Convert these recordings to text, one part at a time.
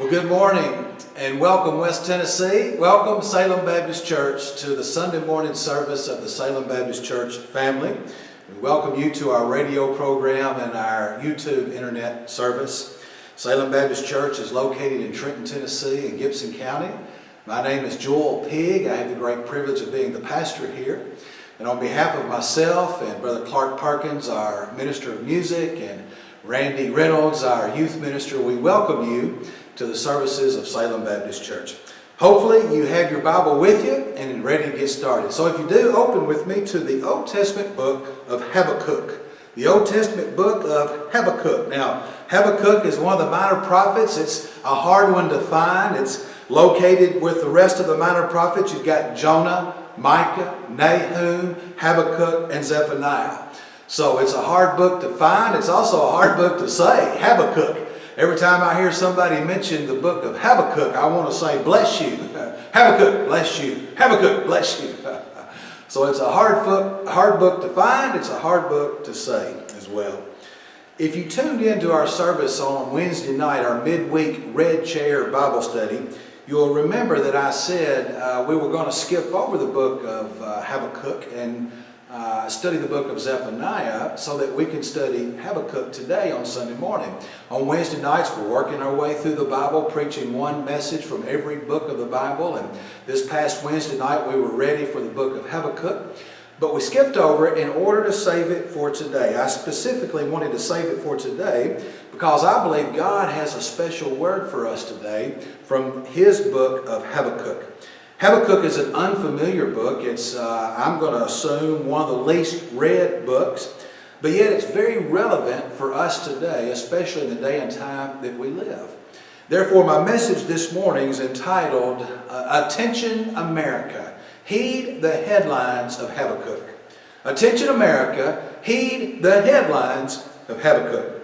Well, good morning and welcome West Tennessee. Welcome Salem Baptist Church to the Sunday morning service of the Salem Baptist Church family. We welcome you to our radio program and our YouTube internet service. Salem Baptist Church is located in Trenton, Tennessee in Gibson County. My name is Joel Pigg. I have the great privilege of being the pastor here. And on behalf of myself and Brother Clark Perkins, our minister of music, and Randy Reynolds, our youth minister, we welcome you to the services of Salem Baptist Church. Hopefully you have your Bible with you and ready to get started. So if you do, open with me to the Old Testament book of Habakkuk. The Old Testament book of Habakkuk. Now, Habakkuk is one of the minor prophets. It's a hard one to find. It's located with the rest of the minor prophets. You've got Jonah, Micah, Nahum, Habakkuk, and Zephaniah. So it's a hard book to find. It's also a hard book to say, Habakkuk. Every time I hear somebody mention the book of Habakkuk, I want to say, bless you. Habakkuk, bless you. Habakkuk, bless you. So it's a hard book to find. It's a hard book to say as well. If you tuned into our service on Wednesday night, our midweek Red Chair Bible study, you'll remember that I said we were going to skip over the book of Habakkuk and study the book of Zephaniah so that we can study Habakkuk today on Sunday morning. On Wednesday nights, we're working our way through the Bible, preaching one message from every book of the Bible. And this past Wednesday night, we were ready for the book of Habakkuk. But we skipped over it in order to save it for today. I specifically wanted to save it for today because I believe God has a special word for us today from his book of Habakkuk. Habakkuk is an unfamiliar book. It's, I'm going to assume, one of the least read books, but yet it's very relevant for us today, especially in the day and time that we live. Therefore, my message this morning is entitled, Attention America, Heed the Headlines of Habakkuk. Attention America, heed the headlines of Habakkuk.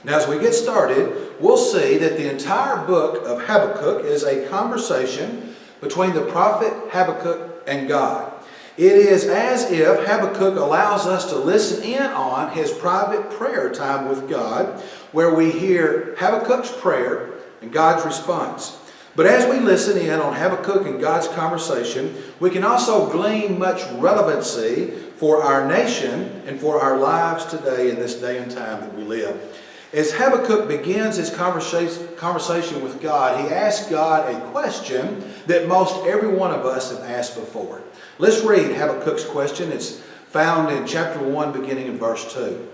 Now, as we get started, we'll see that the entire book of Habakkuk is a conversation between the prophet Habakkuk and God. It is as if Habakkuk allows us to listen in on his private prayer time with God, where we hear Habakkuk's prayer and God's response. But as we listen in on Habakkuk and God's conversation, we can also glean much relevancy for our nation and for our lives today in this day and time that we live. As Habakkuk begins his conversation with God, he asks God a question that most every one of us have asked before. Let's read Habakkuk's question. It's found in chapter 1, beginning in verse 2.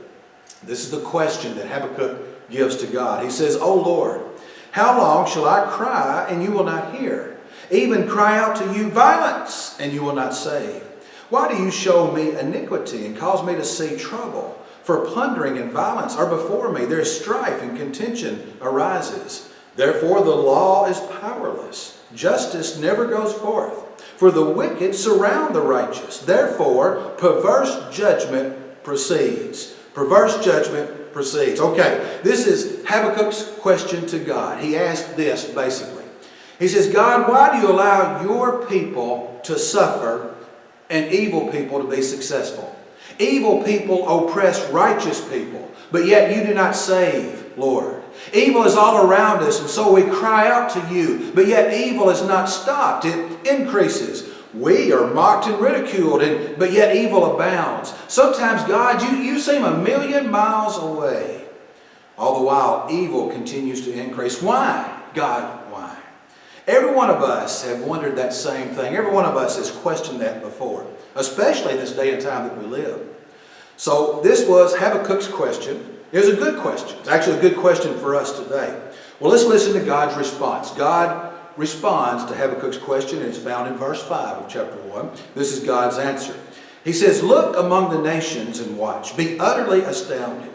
This is the question that Habakkuk gives to God. He says, O Lord, how long shall I cry and you will not hear? Even cry out to you violence and you will not save. Why do you show me iniquity and cause me to see trouble? For plundering and violence are before me. There is strife and contention arises. Therefore the law is powerless. Justice never goes forth. For the wicked surround the righteous. Therefore perverse judgment proceeds. Perverse judgment proceeds. Okay, this is Habakkuk's question to God. He asked this basically. He says, God, why do you allow your people to suffer and evil people to be successful? Evil people oppress righteous people, but yet you do not save, Lord. Evil is all around us, and so we cry out to you, but yet evil is not stopped. It increases. We are mocked and ridiculed, but yet evil abounds. Sometimes, God, you seem a million miles away. All the while, evil continues to increase. Why, God, why? Every one of us have wondered that same thing. Every one of us has questioned that before, especially in this day and time that we live. So this was Habakkuk's question. It was a good question. It's actually a good question for us today. Well, let's listen to God's response. God responds to Habakkuk's question, and it's found in verse 5 of chapter 1. This is God's answer. He says, Look among the nations and watch. Be utterly astounded.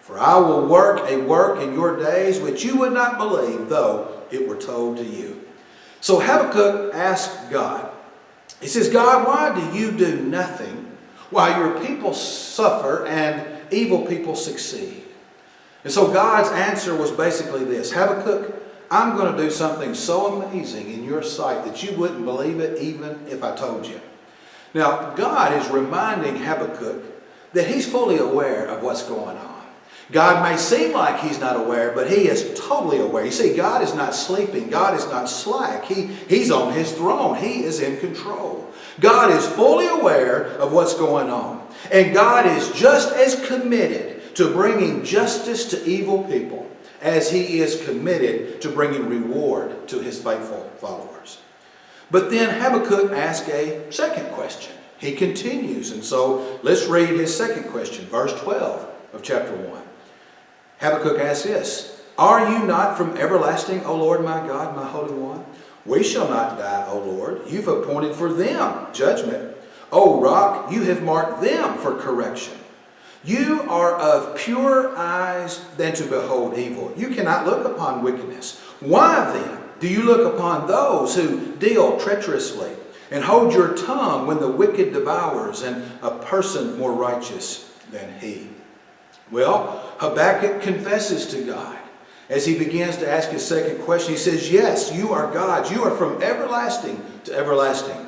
For I will work a work in your days which you would not believe, though it were told to you. So Habakkuk asked God. He says, God, why do you do nothing while your people suffer and evil people succeed? And so God's answer was basically this. Habakkuk, I'm going to do something so amazing in your sight that you wouldn't believe it even if I told you. Now, God is reminding Habakkuk that he's fully aware of what's going on. God may seem like he's not aware, but he is totally aware. You see, God is not sleeping. God is not slack. He's on his throne. He is in control. God is fully aware of what's going on. And God is just as committed to bringing justice to evil people as he is committed to bringing reward to his faithful followers. But then Habakkuk asks a second question. He continues, and so let's read his second question, verse 12 of chapter 1. Habakkuk asks this, "Are you not from everlasting, O Lord my God, my Holy One? We shall not die, O Lord. You've appointed for them judgment. O rock, you have marked them for correction. You are of purer eyes than to behold evil. You cannot look upon wickedness. Why then do you look upon those who deal treacherously, and hold your tongue when the wicked devours, and a person more righteous than he?" Well, Habakkuk confesses to God as he begins to ask his second question. He says, yes, you are God. You are from everlasting to everlasting.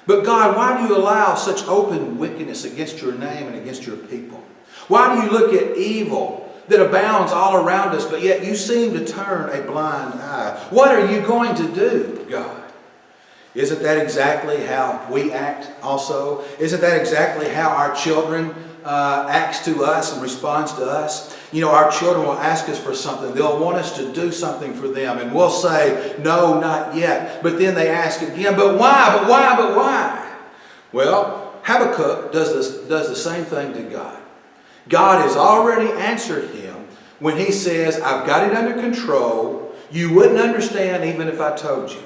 But God, why do you allow such open wickedness against your name and against your people? Why do you look at evil that abounds all around us, but yet you seem to turn a blind eye? What are you going to do, God? Isn't that exactly how we act also? Isn't that exactly how our children acts to us and responds to us? You know, our children will ask us for something. They'll want us to do something for them. And we'll say, no, not yet. But then they ask again, but why, but why, but why? Well, Habakkuk does the same thing to God. God has already answered him when he says, I've got it under control. You wouldn't understand even if I told you.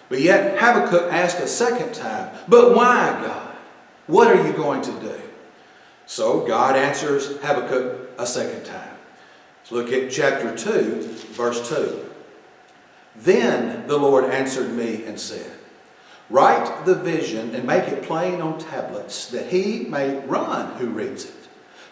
But yet Habakkuk asked a second time, but why, God? What are you going to do? So God answers Habakkuk a second time. Let's look at chapter 2, verse 2. Then the Lord answered me and said, write the vision and make it plain on tablets, that he may run who reads it.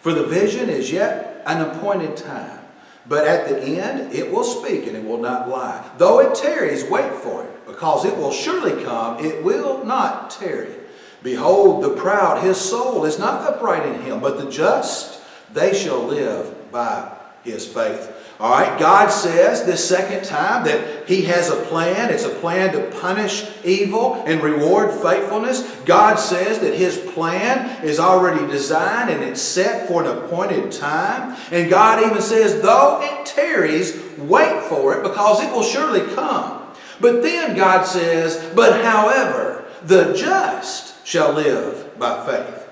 For the vision is yet an appointed time. But at the end it will speak and it will not lie. Though it tarries, wait for it, because it will surely come, it will not tarry. Behold, the proud, his soul is not upright in him, but the just, they shall live by his faith. All right, God says this second time that he has a plan. It's a plan to punish evil and reward faithfulness. God says that his plan is already designed and it's set for an appointed time. And God even says, though it tarries, wait for it, because it will surely come. But then God says, but however, the just shall live by faith.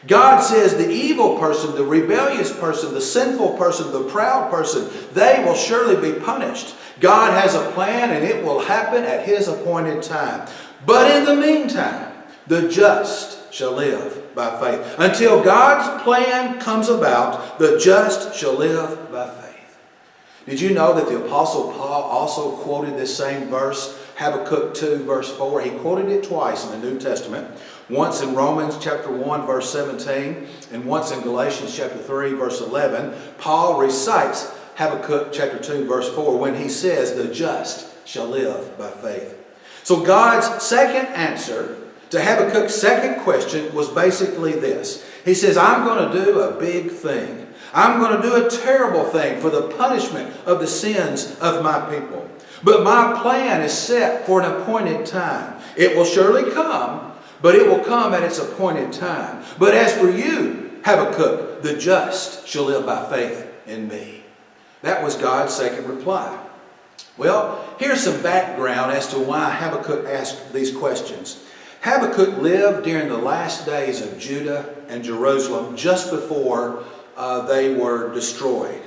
God says the evil person, the rebellious person, the sinful person, the proud person, they will surely be punished. God has a plan and it will happen at his appointed time. But in the meantime, the just shall live by faith. Until God's plan comes about, the just shall live by faith. Did you know that the Apostle Paul also quoted this same verse, Habakkuk 2 verse 4? He quoted it twice in the New Testament. Once in Romans chapter 1 verse 17 and once in Galatians chapter 3 verse 11. Paul recites Habakkuk chapter 2 verse 4 when he says the just shall live by faith. So God's second answer to Habakkuk's second question was basically this. He says, I'm going to do a big thing. I'm going to do a terrible thing for the punishment of the sins of my people. But my plan is set for an appointed time. It will surely come, but it will come at its appointed time. But as for you, Habakkuk, the just shall live by faith in me. That was God's second reply. Well, here's some background as to why Habakkuk asked these questions. Habakkuk lived during the last days of Judah and Jerusalem just before they were destroyed.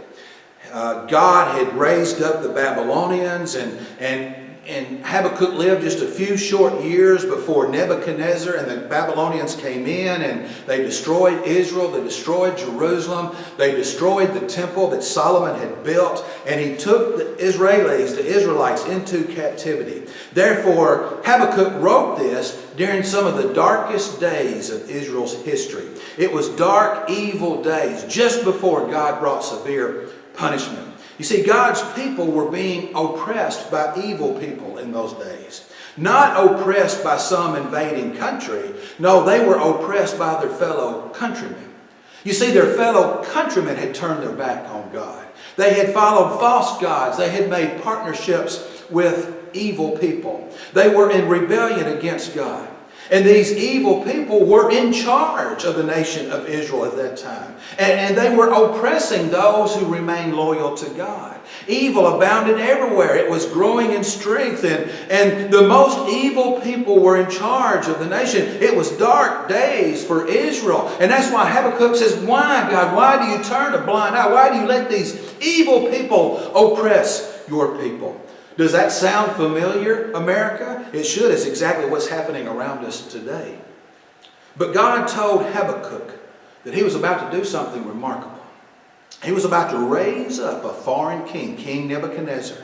God had raised up the Babylonians and Habakkuk lived just a few short years before Nebuchadnezzar and the Babylonians came in and they destroyed Israel, they destroyed Jerusalem, they destroyed the temple that Solomon had built, and he took the Israelites into captivity. Therefore, Habakkuk wrote this during some of the darkest days of Israel's history. It was dark, evil days just before God brought severe punishment. You see, God's people were being oppressed by evil people in those days. Not oppressed by some invading country. No, they were oppressed by their fellow countrymen. You see, their fellow countrymen had turned their back on God. They had followed false gods. They had made partnerships with evil people. They were in rebellion against God. And these evil people were in charge of the nation of Israel at that time. And they were oppressing those who remained loyal to God. Evil abounded everywhere. It was growing in strength. And the most evil people were in charge of the nation. It was dark days for Israel. And that's why Habakkuk says, why, God? Why do you turn a blind eye? Why do you let these evil people oppress your people? Does that sound familiar, America? It should. It's exactly what's happening around us today. But God told Habakkuk that he was about to do something remarkable. He was about to raise up a foreign king, King Nebuchadnezzar,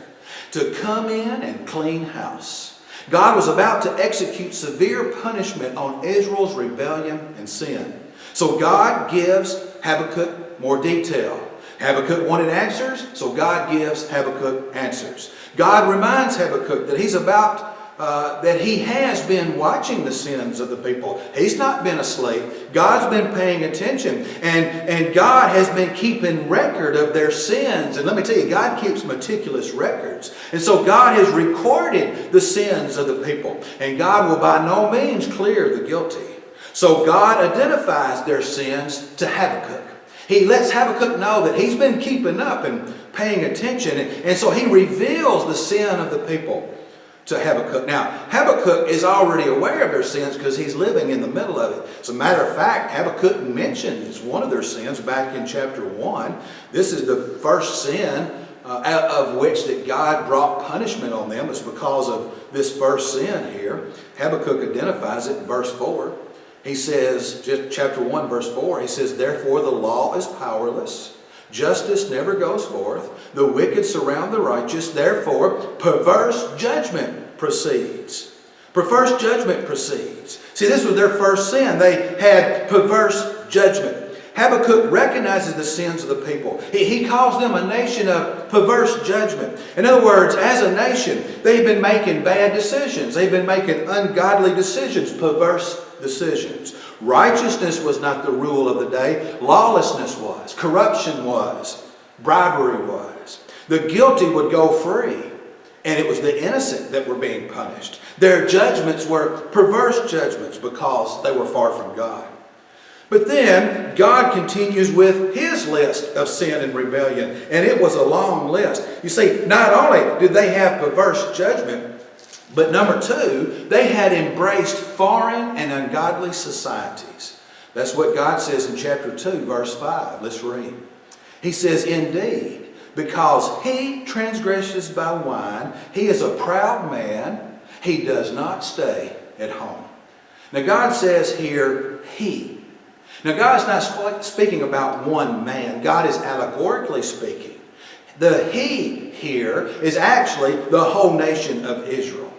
to come in and clean house. God was about to execute severe punishment on Israel's rebellion and sin. So God gives Habakkuk more detail. Habakkuk wanted answers, so God gives Habakkuk answers. God reminds Habakkuk that that he has been watching the sins of the people. He's not been asleep. God's been paying attention. And God has been keeping record of their sins. And let me tell you, God keeps meticulous records. And so God has recorded the sins of the people. And God will by no means clear the guilty. So God identifies their sins to Habakkuk. He lets Habakkuk know that he's been keeping up and paying attention. And so he reveals the sin of the people to Habakkuk. Now, Habakkuk is already aware of their sins because he's living in the middle of it. As a matter of fact, Habakkuk mentions one of their sins back in chapter 1. This is the first sin of which that God brought punishment on them. It's because of this first sin here. Habakkuk identifies it in verse 4. He says, just chapter 1, verse 4, he says, "Therefore the law is powerless. Justice never goes forth. The wicked surround the righteous. Therefore, perverse judgment proceeds." Perverse judgment proceeds. See, this was their first sin. They had perverse judgment. Habakkuk recognizes the sins of the people. He calls them a nation of perverse judgment. In other words, as a nation, they've been making bad decisions. They've been making ungodly decisions, perverse decisions. Righteousness was not the rule of the day. Lawlessness was. Corruption was. Bribery was. The guilty would go free, and it was the innocent that were being punished. Their judgments were perverse judgments because they were far from God. But then God continues with his list of sin and rebellion, and it was a long list. You see, not only did they have perverse judgment, but number two, they had embraced foreign and ungodly societies. That's what God says in chapter 2, verse 5. Let's read. He says, "Indeed, because he transgresses by wine, he is a proud man, he does not stay at home." Now God says here, he. Now God is not speaking about one man. God is allegorically speaking. The he here is actually the whole nation of Israel.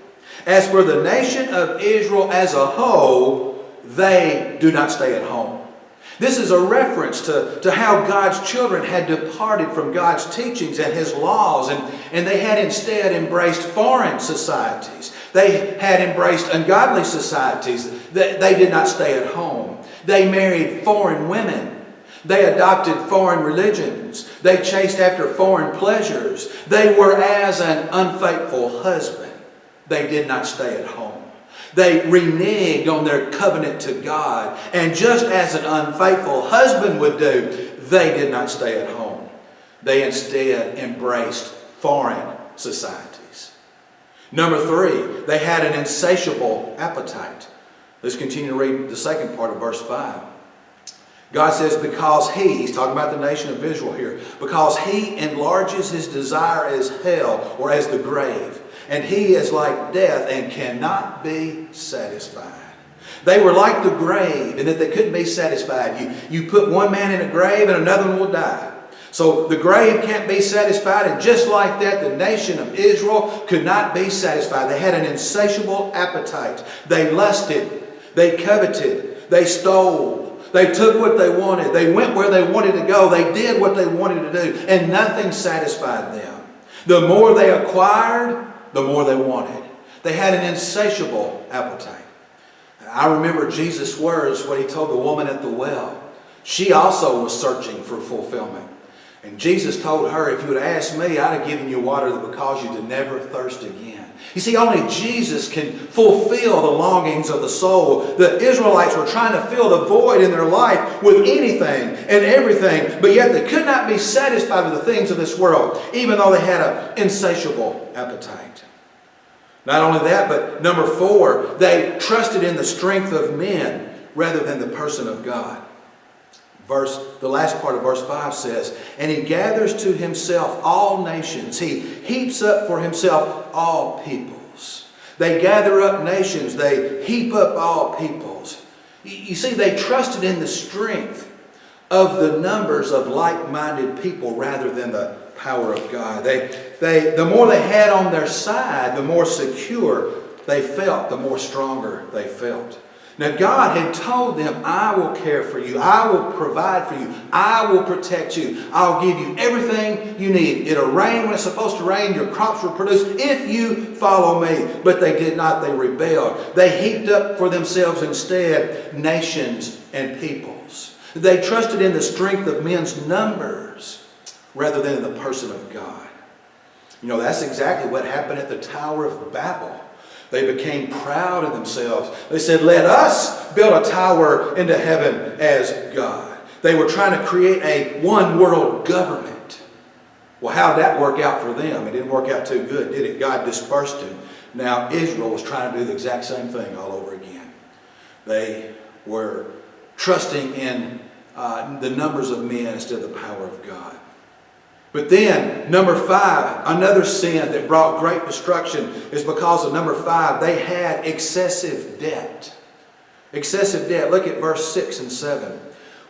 As for the nation of Israel as a whole, they do not stay at home. This is a reference to how God's children had departed from God's teachings and his laws, and they had instead embraced foreign societies. They had embraced ungodly societies. They did not stay at home. They married foreign women. They adopted foreign religions. They chased after foreign pleasures. They were as an unfaithful husband. They did not stay at home. They reneged on their covenant to God. And just as an unfaithful husband would do, they did not stay at home. They instead embraced foreign societies. Number three, they had an insatiable appetite. Let's continue to read the second part of verse 5. God says, because he's talking about the nation of Israel here, because he enlarges his desire as hell or as the grave, and he is like death and cannot be satisfied. They were like the grave in that they couldn't be satisfied. You put one man in a grave and another one will die. So the grave can't be satisfied, and just like that, the nation of Israel could not be satisfied. They had an insatiable appetite. They lusted, they coveted, they stole, they took what they wanted, they went where they wanted to go, they did what they wanted to do, and nothing satisfied them. The more they acquired, the more they wanted. They had an insatiable appetite. I remember Jesus' words when he told the woman at the well. She also was searching for fulfillment. And Jesus told her, if you would ask me, I'd have given you water that would cause you to never thirst again. You see, only Jesus can fulfill the longings of the soul. The Israelites were trying to fill the void in their life with anything and everything, but yet they could not be satisfied with the things of this world, even though they had an insatiable appetite. Not only that, but number 4, they trusted in the strength of men rather than the person of God. The last part of verse 5 says, and he gathers to himself all nations. He heaps up for himself all peoples. They gather up nations. They heap up all peoples. You see, they trusted in the strength of the numbers of like-minded people rather than the power of God. The more they had on their side, the more secure they felt, the more stronger they felt. Now God had told them, I will care for you. I will provide for you. I will protect you. I'll give you everything you need. It'll rain when it's supposed to rain. Your crops will produce if you follow me. But they did not. They rebelled. They heaped up for themselves instead nations and peoples. They trusted in the strength of men's numbers rather than in the person of God. You know, that's exactly what happened at the Tower of Babel. They became proud of themselves. They said, let us build a tower into heaven as God. They were trying to create a one world government. Well, how did that work out for them? It didn't work out too good, did it? God dispersed them. Now Israel was trying to do the exact same thing all over again. They were trusting in the numbers of men instead of the power of God. But then, number 5, another sin that brought great destruction is because of number 5, they had excessive debt. Excessive debt. Look at verse 6 and 7.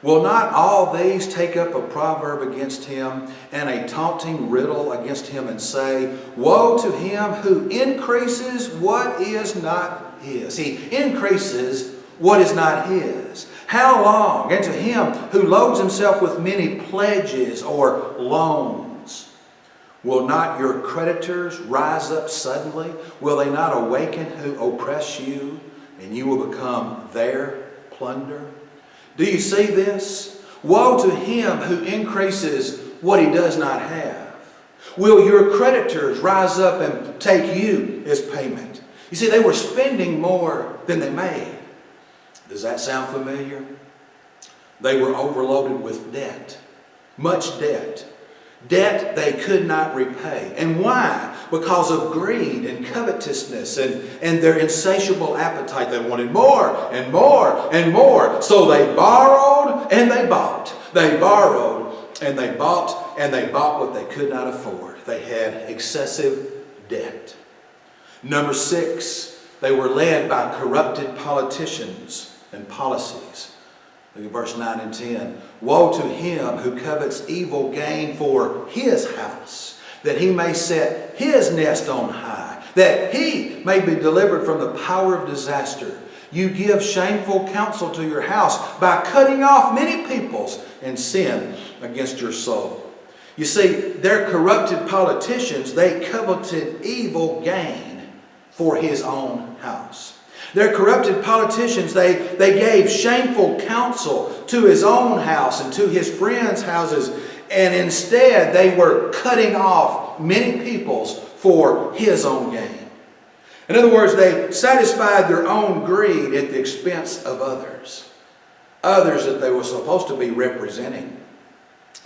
Will not all these take up a proverb against him and a taunting riddle against him and say, woe to him who increases what is not his. He increases what is not his. How long? And to him who loads himself with many pledges or loans. Will not your creditors rise up suddenly? Will they not awaken who oppress you, and you will become their plunder? Do you see this? Woe to him who increases what he does not have. Will your creditors rise up and take you as payment? You see, they were spending more than they made. Does that sound familiar? They were overloaded with debt. Much debt. Debt they could not repay. And why? Because of greed and covetousness and their insatiable appetite. They wanted more and more and more. So they borrowed and they bought. They borrowed and they bought and they bought what they could not afford. They had excessive debt. Number 6, they were led by corrupted politicians and policies. Look at verse 9 and 10. Woe to him who covets evil gain for his house, that he may set his nest on high, that he may be delivered from the power of disaster. You give shameful counsel to your house by cutting off many peoples and sin against your soul. You see, their corrupted politicians, they coveted evil gain for his own house. Their corrupted politicians, they gave shameful counsel to his own house and to his friends' houses. And instead, they were cutting off many peoples for his own gain. In other words, they satisfied their own greed at the expense of others. Others that they were supposed to be representing.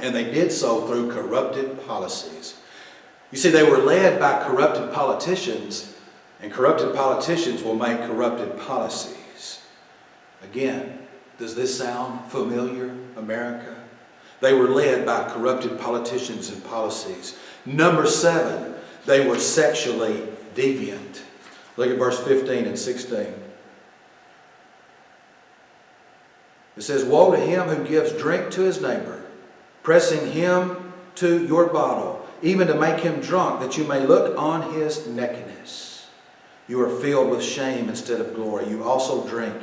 And they did so through corrupted policies. You see, they were led by corrupted politicians. And corrupted politicians will make corrupted policies. Again, does this sound familiar, America? They were led by corrupted politicians and policies. Number 7, they were sexually deviant. Look at verse 15 and 16. It says, woe to him who gives drink to his neighbor, pressing him to your bottle, even to make him drunk, that you may look on his nakedness. You are filled with shame instead of glory. You also drink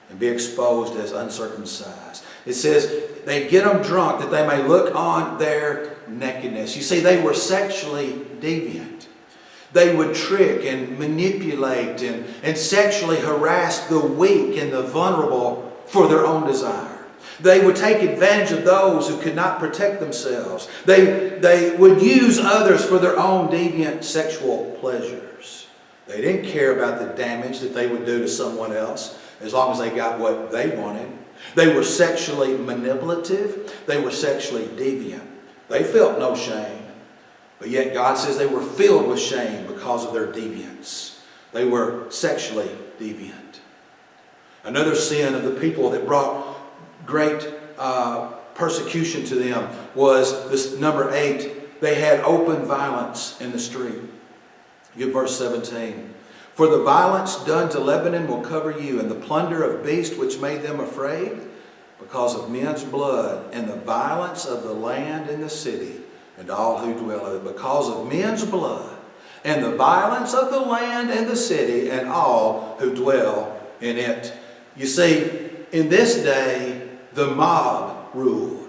and be exposed as uncircumcised. It says they get them drunk that they may look on their nakedness. You see, they were sexually deviant. They would trick and manipulate and sexually harass the weak and the vulnerable for their own desire. They would take advantage of those who could not protect themselves. They would use others for their own deviant sexual pleasures. They didn't care about the damage that they would do to someone else as long as they got what they wanted. They were sexually manipulative. They were sexually deviant. They felt no shame. But yet God says they were filled with shame because of their deviance. They were sexually deviant. Another sin of the people that brought great persecution to them was this number 8. They had open violence in the street. Give verse 17. For the violence done to Lebanon will cover you, and the plunder of beasts which made them afraid, because of men's blood, and the violence of the land and the city, and all who dwell in it. Because of men's blood, and the violence of the land and the city, and all who dwell in it. You see, in this day, the mob ruled.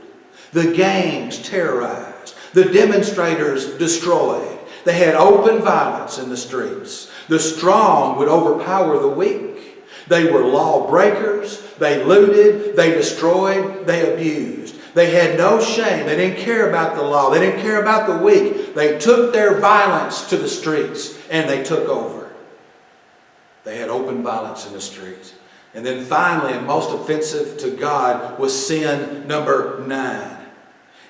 The gangs terrorized. The demonstrators destroyed. They had open violence in the streets. The strong would overpower the weak. They were lawbreakers. They looted. They destroyed. They abused. They had no shame. They didn't care about the law. They didn't care about the weak. They took their violence to the streets and they took over. They had open violence in the streets. And then finally, and most offensive to God, was sin number 9.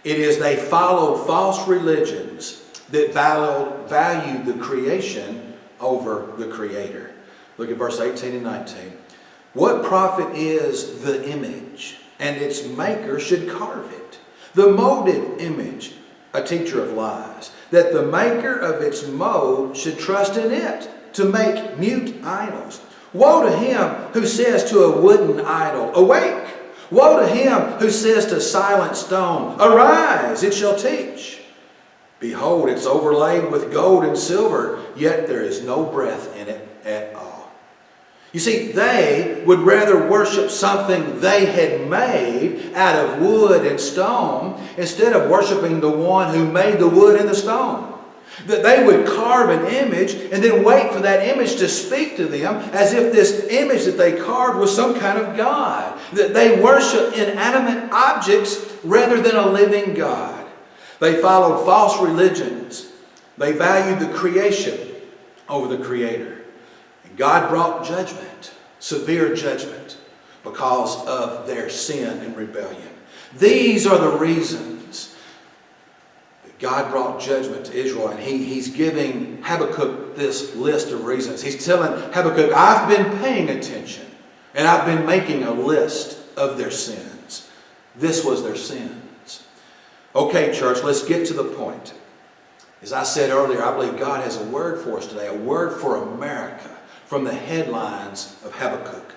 It is they followed false religions that valued the creation over the Creator. Look at verse 18 and 19. What profit is the image, and its maker should carve it? The molded image, a teacher of lies, that the maker of its mold should trust in it to make mute idols. Woe to him who says to a wooden idol, awake! Woe to him who says to silent stone, arise, it shall teach. Behold, it's overlaid with gold and silver, yet there is no breath in it at all. You see, they would rather worship something they had made out of wood and stone instead of worshiping the one who made the wood and the stone. That they would carve an image and then wait for that image to speak to them as if this image that they carved was some kind of God. That they worship inanimate objects rather than a living God. They followed false religions. They valued the creation over the Creator. And God brought judgment, severe judgment, because of their sin and rebellion. These are the reasons God brought judgment to Israel, and he's giving Habakkuk this list of reasons. He's telling Habakkuk, I've been paying attention, and I've been making a list of their sins. This was their sins. Okay, church, let's get to the point. As I said earlier, I believe God has a word for us today, a word for America from the headlines of Habakkuk.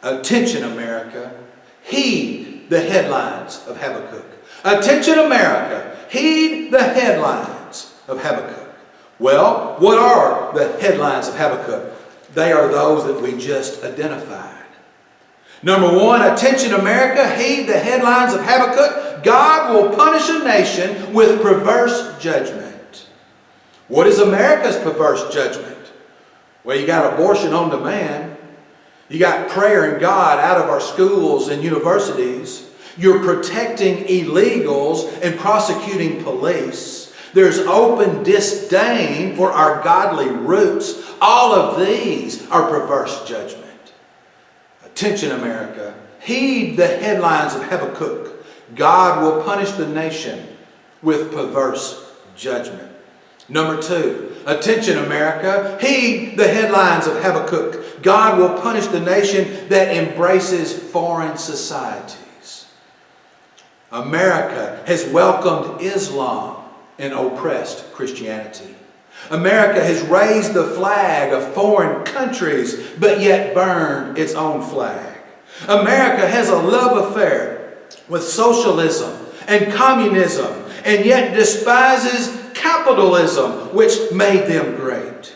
Attention, America. Heed the headlines of Habakkuk. Attention, America. Heed the headlines of Habakkuk. Well, what are the headlines of Habakkuk? They are those that we just identified. Number 1, attention America, heed the headlines of Habakkuk. God will punish a nation with perverse judgment. What is America's perverse judgment? Well, you got abortion on demand. You got prayer and God out of our schools and universities. You're protecting illegals and prosecuting police. There's open disdain for our godly roots. All of these are perverse judgment. Attention, America. Heed the headlines of Habakkuk. God will punish the nation with perverse judgment. Number 2, attention, America. Heed the headlines of Habakkuk. God will punish the nation that embraces foreign society. America has welcomed Islam and oppressed Christianity. America has raised the flag of foreign countries, but yet burned its own flag. America has a love affair with socialism and communism, and yet despises capitalism, which made them great.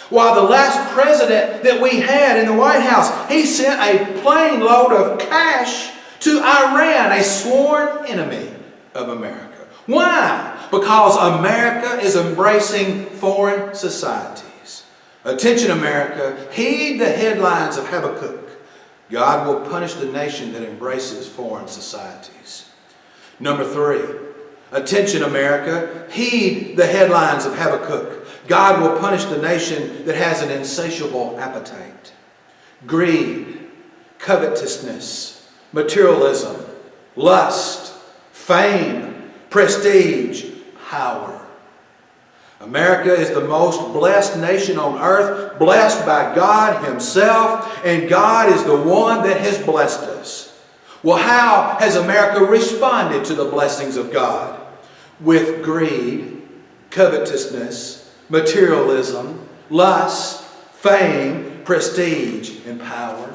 While the last president that we had in the White House, he sent a plane load of cash to Iran, a sworn enemy of America. Why? Because America is embracing foreign societies. Attention, America. Heed the headlines of Habakkuk. God will punish the nation that embraces foreign societies. Number 3, attention America, heed the headlines of Habakkuk. God will punish the nation that has an insatiable appetite. Greed, covetousness, materialism, lust, fame, prestige, power. America is the most blessed nation on earth, blessed by God Himself, and God is the one that has blessed us. Well, how has America responded to the blessings of God? With greed, covetousness, materialism, lust, fame, prestige, and power.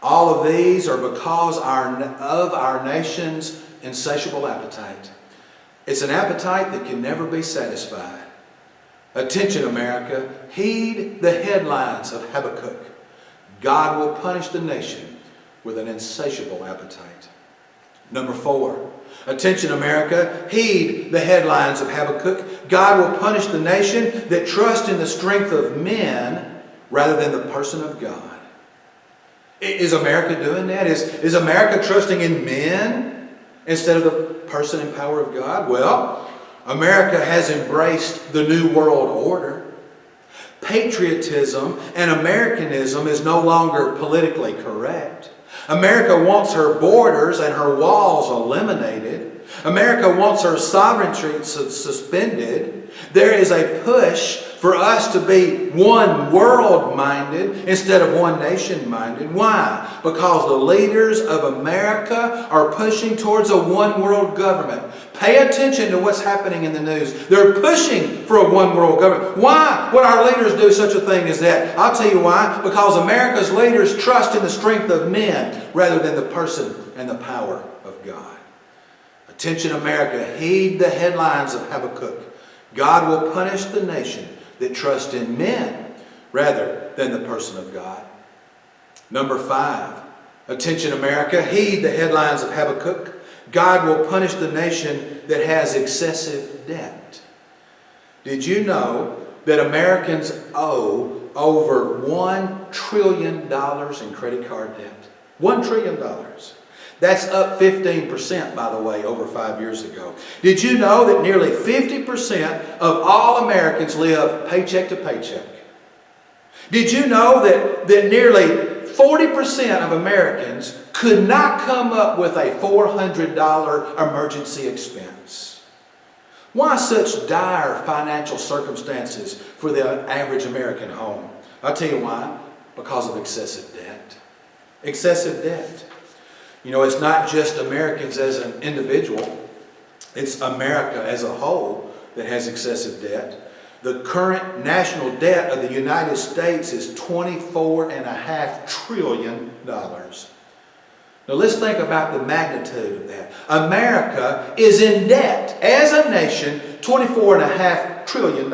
All of these are because of our nation's insatiable appetite. It's an appetite that can never be satisfied. Attention, America, heed the headlines of Habakkuk. God will punish the nation with an insatiable appetite. Number 4, attention, America, heed the headlines of Habakkuk. God will punish the nation that trusts in the strength of men rather than the person of God. Is America doing that? Is America trusting in men instead of the person and power of God? Well, America has embraced the New World Order. Patriotism and Americanism is no longer politically correct. America wants her borders and her walls eliminated. America wants her sovereignty suspended. There is a push for us to be one world-minded instead of one nation-minded. Why? Because the leaders of America are pushing towards a one-world government. Pay attention to what's happening in the news. They're pushing for a one-world government. Why would our leaders do such a thing as that? I'll tell you why. Because America's leaders trust in the strength of men rather than the person and the power of God. Attention, America, heed the headlines of Habakkuk. God will punish the nation that trust in men rather than the person of God. Number 5, attention America, heed the headlines of Habakkuk. God will punish the nation that has excessive debt. Did you know that Americans owe over $1 trillion in credit card debt? $1 trillion. That's up 15%, by the way, over 5 years ago. Did you know that nearly 50% of all Americans live paycheck to paycheck? Did you know that nearly 40% of Americans could not come up with a $400 emergency expense? Why such dire financial circumstances for the average American home? I'll tell you why. Because of excessive debt. Excessive debt. You know, it's not just Americans as an individual. It's America as a whole that has excessive debt. The current national debt of the United States is $24.5 trillion. Now let's think about the magnitude of that. America is in debt as a nation, $24.5 trillion.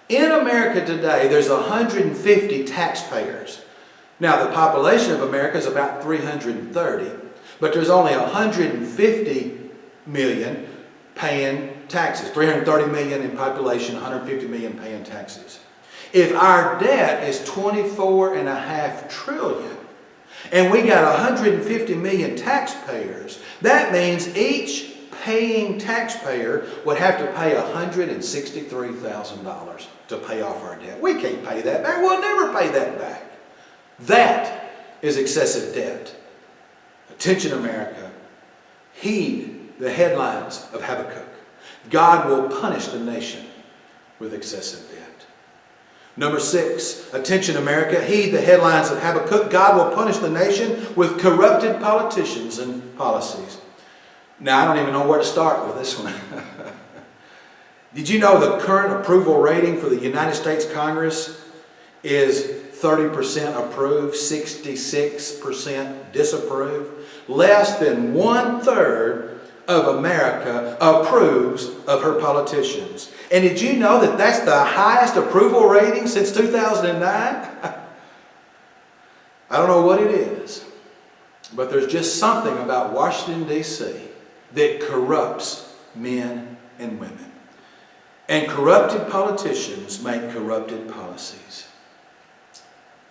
In America today, there's 150 taxpayers. Now, the population of America is about 330, but there's only 150 million paying taxes. 330 million in population, 150 million paying taxes. If our debt is $24.5 trillion, and we got 150 million taxpayers, that means each paying taxpayer would have to pay $163,000 to pay off our debt. We can't pay that back. We'll never pay that back. That is excessive debt. Attention, America. Heed the headlines of Habakkuk. God will punish the nation with excessive debt. Number 6, attention, America. Heed the headlines of Habakkuk. God will punish the nation with corrupted politicians and policies. Now, I don't even know where to start with this one. Did you know the current approval rating for the United States Congress is 30% approve, 66% disapprove? Less than 1/3 of America approves of her politicians. And did you know that that's the highest approval rating since 2009? I don't know what it is, but there's just something about Washington, D.C. that corrupts men and women. And corrupted politicians make corrupted policies.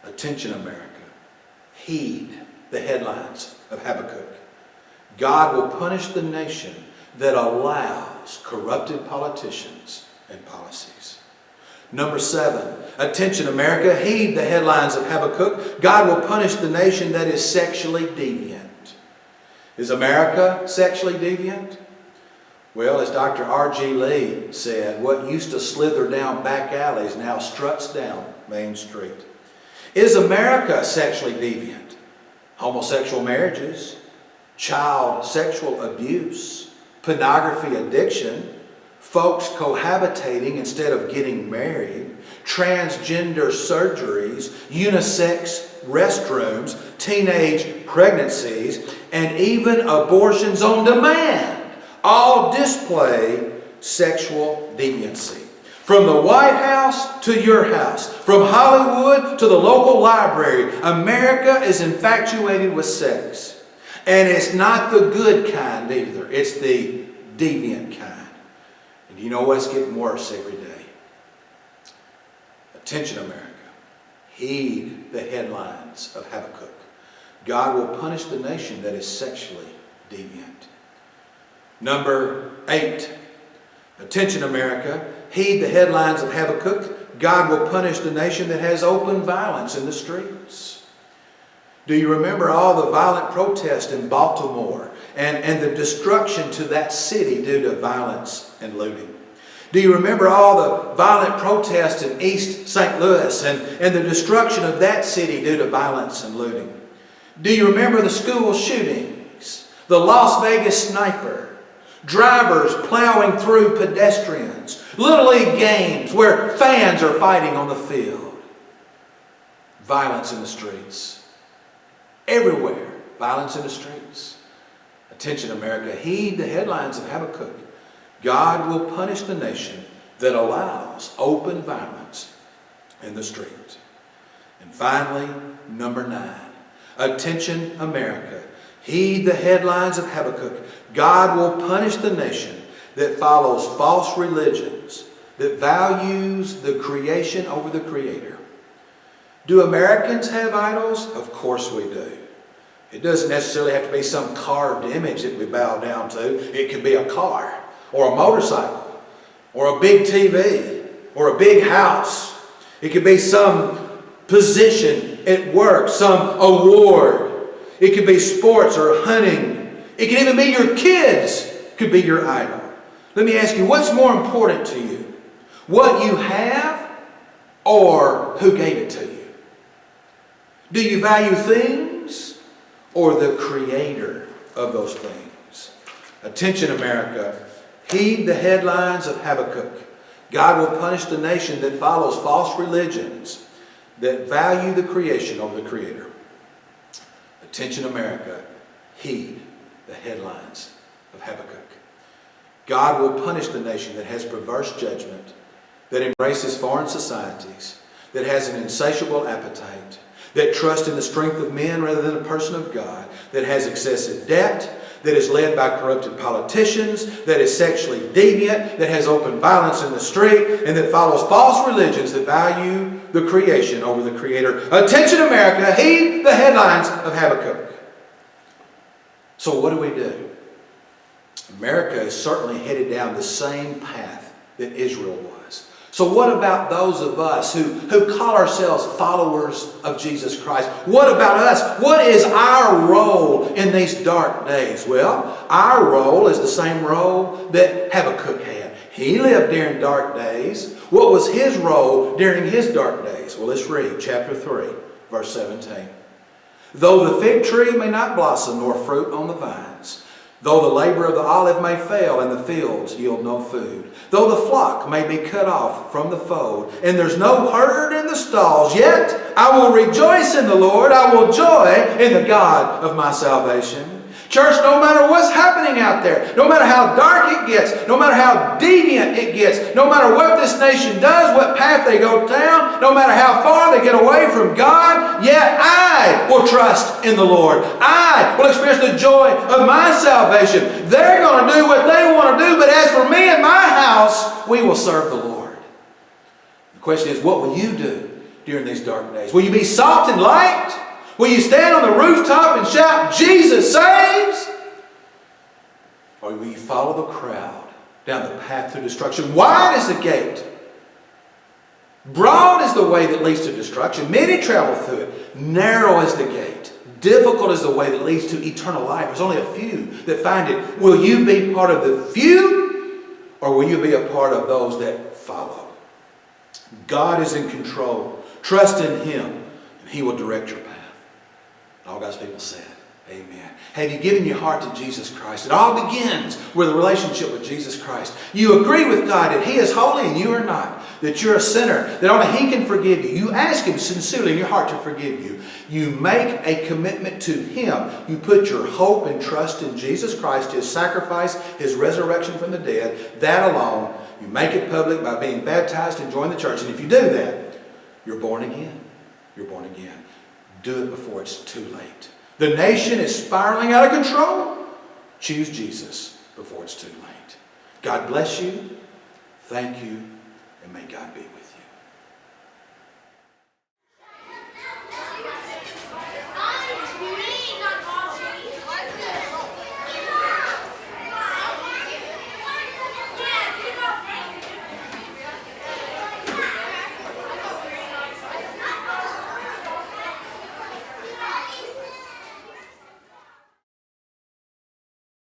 Attention, America. Heed the headlines of Habakkuk. God will punish the nation that allows corrupted politicians and policies. Number 7, attention America, heed the headlines of Habakkuk. God will punish the nation that is sexually deviant. Is America sexually deviant? Well, as Dr. R.G. Lee said, what used to slither down back alleys now struts down Main Street. Is America sexually deviant? Homosexual marriages, child sexual abuse, pornography addiction, folks cohabitating instead of getting married, transgender surgeries, unisex restrooms, teenage pregnancies, and even abortions on demand all display sexual deviancy. From the White House to your house, from Hollywood to the local library, America is infatuated with sex. And it's not the good kind either. It's the deviant kind. And you know what's getting worse every day? Attention, America. Heed the headlines of Habakkuk. God will punish the nation that is sexually deviant. Number 8. Attention, America. Heed the headlines of Habakkuk. God will punish the nation that has open violence in the streets. Do you remember all the violent protests in Baltimore and the destruction to that city due to violence and looting? Do you remember all the violent protests in East St. Louis and the destruction of that city due to violence and looting? Do you remember the school shootings, the Las Vegas sniper, drivers plowing through pedestrians, Little League games where fans are fighting on the field? Violence in the streets. Everywhere, violence in the streets. Attention, America, heed the headlines of Habakkuk. God will punish the nation that allows open violence in the street. And finally, number 9. Attention, America, heed the headlines of Habakkuk. God will punish the nation that follows false religions, that values the creation over the Creator. Do Americans have idols? Of course we do. It doesn't necessarily have to be some carved image that we bow down to. It could be a car, or a motorcycle, or a big TV, or a big house. It could be some position at work, some award. It could be sports or hunting. It could even be your kids could be your idol. Let me ask you, what's more important to you? What you have or who gave it to you? Do you value things or the Creator of those things? Attention, America. Heed the headlines of Habakkuk. God will punish the nation that follows false religions, that value the creation over the Creator. Attention, America. Heed the headlines of Habakkuk. God will punish the nation that has perverse judgment, that embraces foreign societies, that has an insatiable appetite, that trusts in the strength of men rather than the person of God, that has excessive debt, that is led by corrupted politicians, that is sexually deviant, that has open violence in the street, and that follows false religions that value the creation over the Creator. Attention, America, heed the headlines of Habakkuk. So what do? America is certainly headed down the same path that Israel was. So what about those of us who call ourselves followers of Jesus Christ? What about us? What is our role in these dark days? Well, our role is the same role that Habakkuk had. He lived during dark days. What was his role during his dark days? Well, let's read chapter 3, verse 17. Though the fig tree may not blossom nor fruit on the vines, though the labor of the olive may fail and the fields yield no food, though the flock may be cut off from the fold, and there's no herd in the stalls, yet I will rejoice in the Lord. I will joy in the God of my salvation. Church, no matter what's happening out there, no matter how dark it gets, no matter how deviant it gets, no matter what this nation does, what path they go down, no matter how far they get away from God, yet I will trust in the Lord. I will experience the joy of my salvation. They're going to do what they want to do, but as for me and my house, we will serve the Lord. The question is, what will you do during these dark days? Will you be salt and light? Will you stand on the rooftop and shout, Jesus saves? Or will you follow the crowd down the path to destruction? Wide is the gate. Broad is the way that leads to destruction. Many travel through it. Narrow is the gate. Difficult is the way that leads to eternal life. There's only a few that find it. Will you be part of the few, or will you be a part of those that follow? God is in control. Trust in Him, and He will direct your path. And all God's people said, amen. Have you given your heart to Jesus Christ? It all begins with a relationship with Jesus Christ. You agree with God that He is holy and you are not. That you're a sinner. That only He can forgive you. You ask Him sincerely in your heart to forgive you. You make a commitment to Him. You put your hope and trust in Jesus Christ, His sacrifice, His resurrection from the dead. That alone. You make it public by being baptized and join the church. And if you do that, you're born again. You're born again. Do it before it's too late. The nation is spiraling out of control. Choose Jesus before it's too late. God bless you. Thank you. And may God be with you.